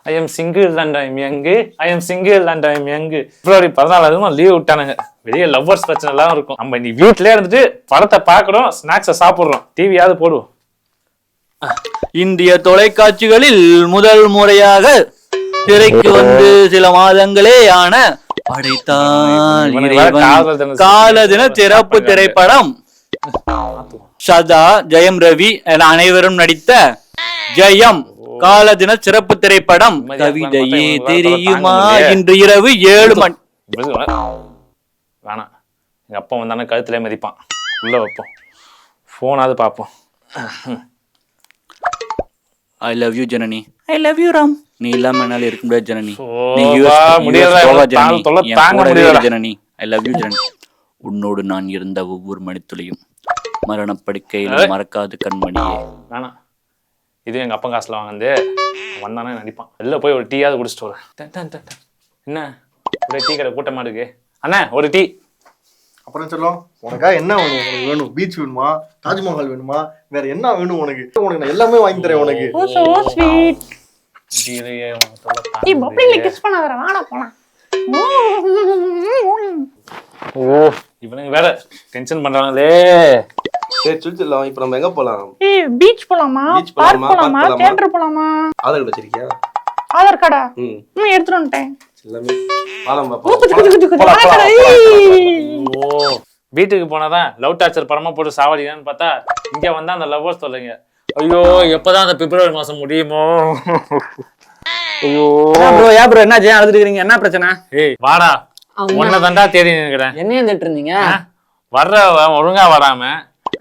I am single and I am young. I am single and I am young. February 14 leave விட்டானுங்க. வெளியே lovers பிரச்சனை எல்லாம் இருக்கும். நம்ம இன்னைக்கு வீட்டிலே இருந்துட்டு படத்தை பார்க்குறோம், ஸ்நாக்ஸை சாப்பிட்றோம், டிவியாவது போடுவோம். இந்திய தொலைக்காட்சிகளில் முதல் முறையாக திரைக்கு வந்து சில மாதங்களே ஆன படைத்தால் கால தின சிறப்பு திரைப்படம் சதா, ஜெயம் ரவி என அனைவரும் நடித்த ஜெயம் கால தின சிறப்பு திரைப்படம் கவிதையே தெரியுமா இன்று இரவு 7 மணி. வேணாம், எங்க அப்பா வந்தானே கழுத்துல மதிப்பான். உள்ள வைப்போம், போனாவது பார்ப்போம். ஐ love you Janani. I love you Ram. நீ இல்லாம என்னால இருக்க முடியாது ஜனனி. ஜனனி ஐ லவ் யூ ஜனனி. உன்னோடு நான் இருந்த ஒவ்வொரு மணித்துளியும் மரணப்படுக்கையில் மறக்காது கண்மணியே. வேணாம், இது எங்க அப்பா காசுல வாங்கினது. வந்தானே நடிப்பான். வெளில போய் ஒரு டீயாவது குடிச்சிட்டு வரேன். என்ன ஒரே டீ கடை கூட்டமா இருக்கு. அண்ணா ஒரு டீ. அப்புறம் சொல்லும், உனக்கா என்ன வேணும்? உனக்கு வேணும் பீச் வேணுமா, தாஜ்மஹால் வேணுமா, வேற என்ன வேணும் உனக்கு? உனக்கு நான் எல்லாமே வாங்கி தரேன் உனக்கு. So sweet. நீ பப்ளிக்ல கிஸ் பண்ண வர வாடா போலாம். ஓ இவனுங்க வேற டென்ஷன் பண்றாங்களே. சரி சொல்லிடலாம். இப்போ நம்ம எங்க போலாம்? பீச் போலாமா, பார்க் போலாமா, தியேட்டர் போலாமா? ஆதார் கார்டு வச்சிருக்கியா? ஆதார் கார்டா? எடுத்துட்டு வந்துட்டேன். எல்லாமே பாலம் ஓ வீட்டுக்கு போனாதான் லவ் டார்ச்சர் படமா போட்டு சாவடிக்கலான்னு பார்த்தா இங்க வந்தா அந்த லவ்வர்ஸ் சொல்லுங்க. ஐயோ எப்பதான் அந்த பிப்ரவரி மாசம் முடியுமோ. ஐயோ ப்ரோ என்ன அழுதுருக்கீங்க? என்ன பிரச்சனை? ஏய் வாடா, உன்னை தாண்டா தேடி நினைக்கிறேன். என்னையும் தேட்டு இருந்தீங்க. வர்ற ஒழுங்கா வராம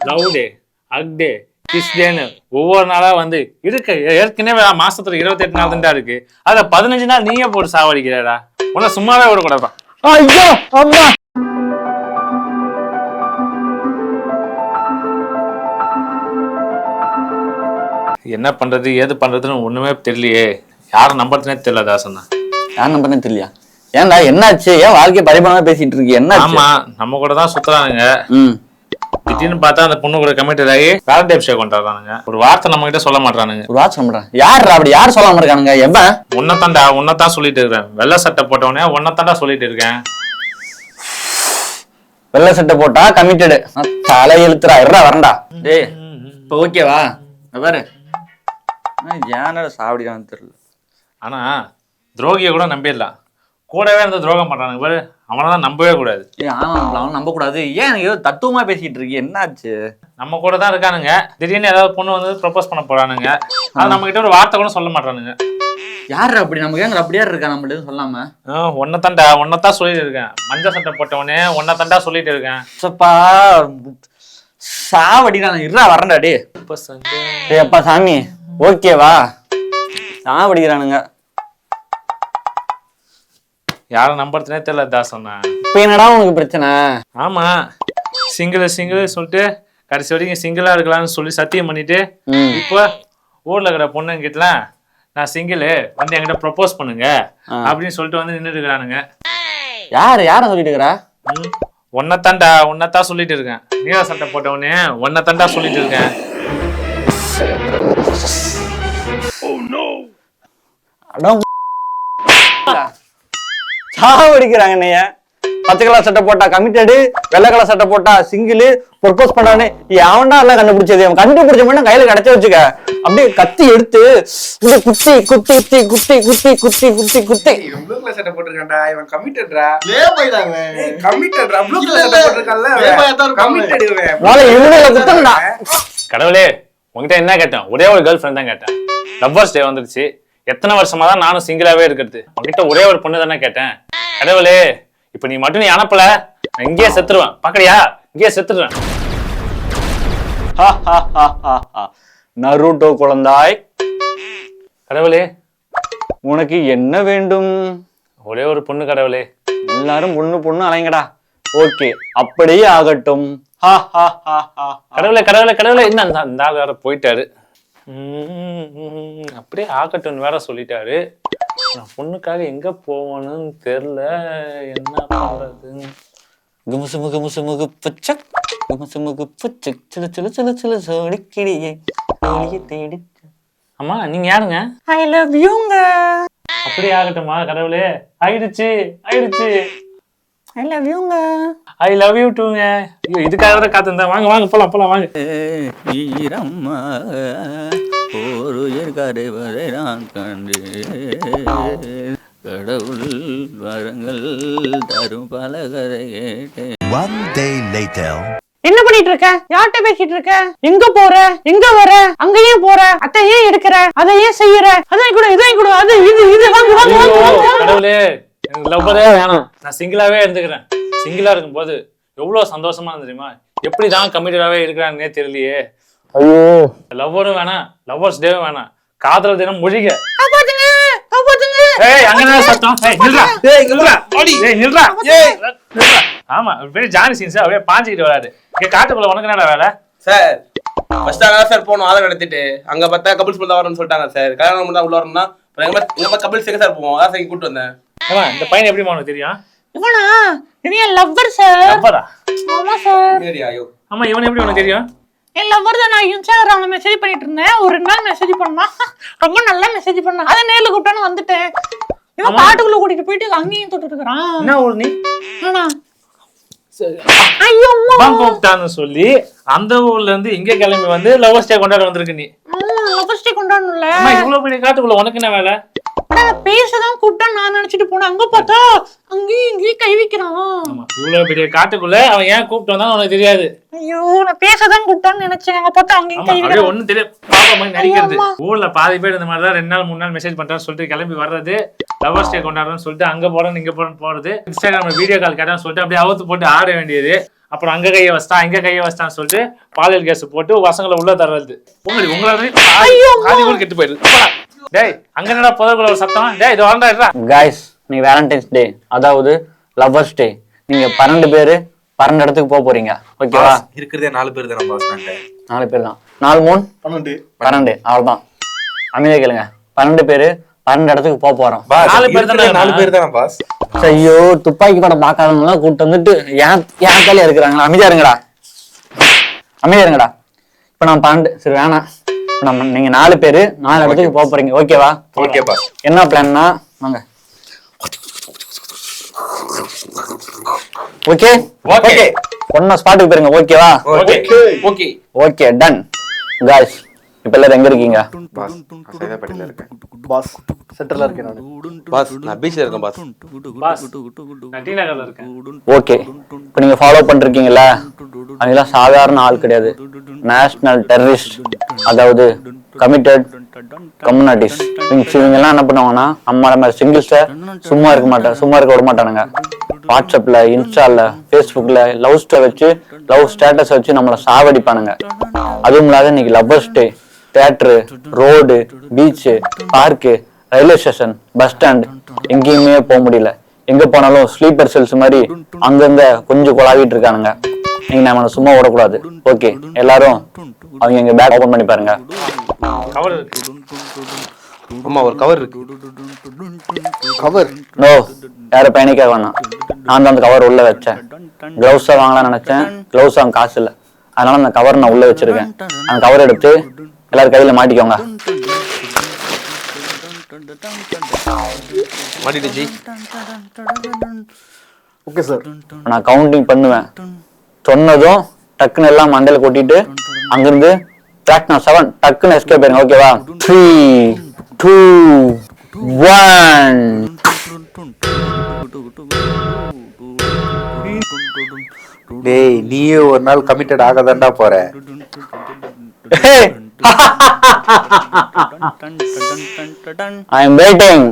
லவ் டே, ஹக் டே, கிஸ் டேன்னு ஒவ்வொரு நாளா வந்து இருக்கு. ஏற்கனவே மாசத்துல 28 நாள் தான்டா இருக்கு. அத 15 நாள் நீயே போட்டு சாவடிக்கிறடா. உன்னை சும்மாவே விடக்கூடாதான். ஐயோ அம்மா. என்ன பண்றது ஏது பண்றதுன்னு ஒண்ணுமே தெரியலையே. யாரும் நம்புறதுனே தெரியல தாசனா. யார் நம்புறதுன்னு தெரியலையா? ஏன்டா என்னாச்சு? ஏன் வாழ்க்கை பரிமாணமா பேசிட்டு இருக்கீங்க? என்ன? ஆமா நம்ம கூட தான் சுத்துறானுங்க. திடீர்னு பார்த்தா அந்த பொண்ணு கூட கமிட்டட் ஆகி வேலண்டைன் டே கொண்டாடுறானுங்க. ஒரு வார்த்தை நம்ம கிட்ட சொல்ல மாட்டானுங்க. ஒரு வார்த்தை சொல்ல மாட்டாங்க. யார் அப்படி? யார் சொல்ல மாட்டானுங்க? எவன்? உன்னதான் சொல்லிட்டு இருக்கேன். வெள்ளை சட்டை போட்டவனே உன்னதான்டா சொல்லிட்டு இருக்கேன். வெள்ளை சட்டை போட்டா கமிட்டடு தலை எழுத்துறா. இருடா வரண்டா. டேய் இப்போ ஓகேவா? பாரு ஏனோட சாவடிக்கான்னு தெரியல. ஆனா துரோகியை கூட நம்பிடலாம். கூடவே இருந்து துரோகம் பண்றானுங்க பாரு, அவனதான் நம்பவே கூடாது. அவன் நம்ப கூடாது. ஏன் ஏதோ தத்துவமா பேசிட்டு இருக்கு? என்னாச்சு? நம்ம கூட தான் இருக்கானுங்க. திடீர்னு ஏதாவது பொண்ணு வந்து ப்ரொபோஸ் பண்ண போறானுங்க. அது நம்ம கிட்ட ஒரு வார்த்தை கூட சொல்ல மாட்டானுங்க. யாரு அப்படி? நமக்கு ஏங்க அப்படியே இருக்கா? நம்மள சொல்லாம ஒன்னதான் சொல்லிட்டு இருக்கேன். மஞ்சள் சட்டை போட்டவனே ஒன்னதாண்டா சொல்லிட்டு இருக்கேன். சப்பா சாவடிடா. இருடா வரண்டா. டே அப்பா சாமி ஓகேவா? சாவடிக்கிறானுங்க. யாரும் நம்புறதுனே தெரியல தாசனா. இப்ப என்னடா உனக்கு பிரச்சனை? ஆமா சிங்கிள் சொல்லிட்டு கடைசி வரைக்கும் சிங்கிளா இருக்கலாம்னு சொல்லி சத்தியம் பண்ணிட்டு இப்போ ஊர்ல இருக்கிற பொண்ணுங்கிட்டலாம் நான் சிங்கிள் வந்து என்கிட்ட ப்ரொபோஸ் பண்ணுங்க அப்படின்னு சொல்லிட்டு வந்து நின்றுட்டு இருக்கிறானுங்க. யார சொல்லிட்டு இருக்கிறா? உன்னதான் சொல்லிட்டு இருக்கேன். நீல சட்டை போட்டவனே உன்னதாண்டா சொல்லிட்டு இருக்கேன். சாவடிக்கிறாங்க. என்னைய பச்சை கலர் சட்டை போட்டா கமிட்டடு, வெள்ளை கலர் சட்டை போட்டா சிங்கிள், ப்ரொபோஸ் பண்ணானே அவன்டா எல்லாம் கண்டுபிடிச்சது. அவன் கண்டுபிடிச்ச மட்டும் கையில கிடைச்ச வச்சுக்க. அப்படியே கத்தி எடுத்து குத்தி குத்தி குத்தி குத்தி குத்தி குத்தி குத்தி குத்தி. ப்ளூ கலர் சட்டை போட்டுருக்கான்டா. இவன் கமிட்டட்ரா. லே பைடாங்க. கமிட்டட்ரா. ப்ளூ கலர் சட்டை போட்டுருக்கான்ல. கமிட்டட் இவன். வாளை இவனுல குத்தறடா. கடவுளே உன்கிட்ட என்ன கேட்டேன்? ஒரே ஒரு கேர்ள் ஃப்ரெண்ட் தான் கேட்டேன். லவ்வர்ஸ் டே வந்துருச்சு. எத்தனை வருஷமா தான் நானும் சிங்கிளாவே இருக்கிறது. உன்கிட்ட ஒரே ஒரு பொண்ணு தானே கேட்டேன். கடவுளே இப்ப நீ மட்டும் நீ அனுப்பல, நான் இங்கேயே செத்துருவேன். பாக்கறியா? இங்கேயே செத்துருவேன். நருட்டோ குழந்தாய், கடவுளே உனக்கு என்ன வேண்டும்? ஒரே ஒரு பொண்ணு கடவுளே. எல்லாரும் பொண்ணு அலைங்கடா. ஓகே அப்படியே ஆகட்டும். கடவுளே கடவுளே கடவுளே. இந்த ஆள் வேற போயிட்டாரு. அப்படியே ஆகட்டும் வேற சொல்லிட்டாரு. நான் பொண்ணுக்காக எங்க போவானுன்னு தெரியல. என்ன பண்றது? குமுசுமுகு முசுமுகு பச்சக் குமுசுமுகு பச்சக் சில சில சில சில சோடிக்கிடியே தேடி. அம்மா நீங்க யாருங்க? ஐ லவ் யூங்க. அப்படி ஆகட்டுமா கடவுளே? ஆயிடுச்சு ஆயிடுச்சு. ஐ லவ் யூங்க. ஐ லவ் யூ டூங்க. ஐயோ இதுக்காக தான் காத்திருந்தேன். வாங்க வாங்க போலாம் போலாம் வாங்க. ஈரம்மா ஒரு கரைவரை நான் கண்டு கடவுள் வரங்கள் தரும் பல கதை கேட்டேன். One day later. என்ன பண்ணிட்டு இருக்க? யார்கிட்ட பேசிட்டு இருக்க? எங்க போற? எங்க வர? அங்கேயே போற? அத்தை ஏன் எடுக்கிற? அதை ஏன் செய்யற? அதான் கூட இதையும் கூட அது இது வாங்க வாங்க வாங்க. கடவுளே எனக்கு லவ்வரே வேணாம். நான் சிங்கிளாவே இருந்துக்கிறேன். சிங்கிளா இருக்கும்போது எவ்வளவு சந்தோஷமா இருந்து தெரியுமா? எப்படிதான் கமிட்டடாவே இருக்கிறாங்கன்னே தெரியலையே. ஐயோ லவ்வரும் வேணாம், லவ்வர்ஸ் டேவும் வேணாம், காதல் தினம் முழிக. காப்பாத்துங்க காப்பாத்துங்க. ஏய் அங்க என்ன சத்தம்? ஏய் நில்றா. ஏய் இங்க வா. ஏய் நில்றா. ஏய் நில்றா. ஆமா பெரிய ஜானி சீன்ஸ் அப்படியே பாஞ்சிக்கிட்டு வராது. இங்க காட்டுக்குள்ள உனக்கு என்னடா வேலை? சார் ஃபர்ஸ்ட் அங்க சார் போனோம் ஆதார் எடுத்துட்டு அங்க பார்த்தா கபிள்ஸ் தான் வரணும்னு சொல்லிட்டாங்க சார். கல்யாணம் பண்ணா உள்ள வரணும்னா எங்க கபிள்ஸ் எங்க சார் போவோம்? அதான் சார் கூட்டு வந்தேன். ஏமா இந்த பையன் எப்படி உனக்கு தெரியும்? இவனா? இவன் என் லவ்வர் சார். லவ்வரா? ஆமா சார். சரியா ஐயோ. ஆமா இவன் எப்படி உனக்கு தெரியும்? என் லவ்வர் தான். நான் இன்ஸ்டாகிராம்ல மெசேஜ் பண்ணிட்டு இருந்தேன். ஒரு 2 நாள் மெசேஜ் பண்ணா, ரொம்ப நல்லா மெசேஜ் பண்ணா. அதை நேர்ல கூப்பிட்டான்னு வந்துட்டேன். இவன் காட்டுக்குள்ள கூட்டிட்டு போயிட்டு அங்கேயும் தொட்டுட்டு இருக்கிறான். என்ன ஊர் நீ? ஆனா ஐயோ அம்மா கூப்பிட்டான்னு சொல்லி அந்த ஊர்ல இருந்து இங்க கிளம்பி வந்து லவ்வர்ஸ் டே கொண்டாட வந்திருக்கு நீ. லவ்வர்ஸ் டே கொண்டாடணும்ல. அம்மா இவ்வளவு பெரிய காட்டுக்குள்ள உனக்கு என்ன வேலை? பேசதான் கூப்பிட்டா நான் நினைச்சிட்டு போனேன். அங்க பார்த்தா அங்கேயும் இங்கேயும் கை வைக்கிறான். ஆமா இவ்வளவு பெரிய காட்டுக்குள்ள அவன் ஏன் கூப்பிட்டு வந்தான்னு உனக்கு தெரியாது. ஐயோ நான் பேசதான் கூப்பிட்டான்னு நினைச்சேன். அங்க பார்த்தா அங்கேயும் ஆமா கை அப்படியே வைக்கிறான். ஒண்ணும் தெரியாது பாப்பா மாதிரி நடிக்கிறது. ஐயோ, ஊர்ல பாதி பேர் இந்த மாதிரிதான் 2 நாள் 3 நாள் மெசேஜ் பண்றான்னு சொல்லிட்டு கிளம்பி வர்றது, லவ்வர்ஸ் டே கொண்டாடுறோம்னு சொல்லிட்டு அங்க போறோம் இங்க போறோம் போறது, இன்ஸ்டாகிராம்ல வீடியோ கால் கேட்டான்னு சொல்லிட்டு அப்படியே அவுத்து போட்டு ஆட வேண்டியது. அப்புறம் அங்க கையை வச்சிட்டான் இங்க கையை வச்சிட்டான்னு சொல்லிட்டு பாலியல் கேஸ் போட்டு பசங்களை உள்ள தர்றது. உங்களை கூட கெட்டு போயிடுது. டேய் அங்க என்னடா புதற்குள்ள ஒரு சத்தம்? டேய் இது வரண்டா. காய்ஸ் நீங்க வேலண்டைன்ஸ் டே அதாவது லவ்வர்ஸ் டே நீங்க 12 பேரு 12 இடத்துக்கு போக போறீங்க. ஓகேவா? இருக்கிறதே 4 பேர் தான் பாஸ். 4 பேர் தான். 4 3 12 அவ்வளவுதான். அமைதியா கேளுங்க. 12 பேரு 12 இடத்துக்கு போக போறோம். 4 பேர் தானே. 4 பேர் தான் பாஸ். ஐயோ துப்பாக்கி படம் பார்க்காதவங்க எல்லாம் கூப்பிட்டு வந்துட்டு ஏன் காலியா இருக்கிறாங்களா? அமைதியா இருங்கடா அமைதியா இருங்கடா. இப்ப நான் 12 சரி வேணாம். நம்ம நீங்க 4 பேரு 4 இடத்துக்கு போக போறீங்க. ஓகேவா? Okay boss. என்ன பிளான்னா வாங்க. ஓகே ஓகே ஒன்னா ஸ்பாட்டுக்கு போயிருங்க. ஓகேவா? Okay okay okay done. Guys இப்ப எல்லாரும் எங்க இருக்கீங்க? பாஸ் சேதாப்பட்டில இருக்கேன். பாஸ் சென்டர்ல இருக்கேன் நானு. பாஸ் நான் பீச்ல இருக்கேன் பாஸ். பாஸ் நான் டி நகர்ல இருக்கேன். ஓகே இப்ப நீங்க ஃபாலோ பண்றீங்கல்ல அவங்கெல்லாம் சாதாரண ஆள் கிடையாது. நேஷனல் டெரரிஸ்ட் அதாவது கமிட்டட் கம்யூனிட்டிஸ். இவங்க எல்லாம் என்ன பண்ணுவாங்கன்னா நம்ம சிங்கிள்ஸ சும்மா இருக்க விட மாட்டானுங்க. வாட்ஸ்அப்ல இன்ஸ்டால ஃபேஸ்புக்ல லவ் ஸ்டேட்டஸ் வச்சு நம்மளை சாவடிப்பானுங்க. அதுவும் இல்லாத இன்னைக்கு lovers day theatre road beach park railway station bus stand எங்கேயுமே போக முடியல. எங்க போனாலும் ஸ்லீப்பர் செல்ஸ் மாதிரி அங்கங்க கொஞ்சம் குழாவிட்டு இருக்கானுங்க. நீங்க நம்ம சும்மா விடக்கூடாது. ஓகே எல்லாரும் அவங்க எங்க பேக் ஓபன் பண்ணி பாருங்க. கவர் அம்மா ஒரு கவர் இருக்கு. கவர் நோ யாரும் பயணிக்க வேணாம். நான் தான் அந்த கவர் உள்ள வச்சேன். கிளவுஸா வாங்கலாம்னு நினைச்சேன். கிளவுஸ் வாங்க காசு இல்லை. அதனால அந்த கவர் நான் உள்ள வச்சிருக்கேன். அந்த கவர் எடுத்து எல்லாரும் கையில மாட்டிக்கோங்க. மாட்டிடுச்சு. Okay sir. நான் கவுண்டிங் பண்ணுவேன். சொன்னதும் டக்குன்னு எல்லாம் மண்டையில கொட்டிட்டு அங்கிருந்து ட்ராக் நான் 7 டக்குன்னு எஸ்கேப் ஆயிருங்க. ஓகேவா? 3 2 1 டேய் நீயே ஒரு நாள் கமிட்டட் ஆகதாண்டா போற. I am waiting.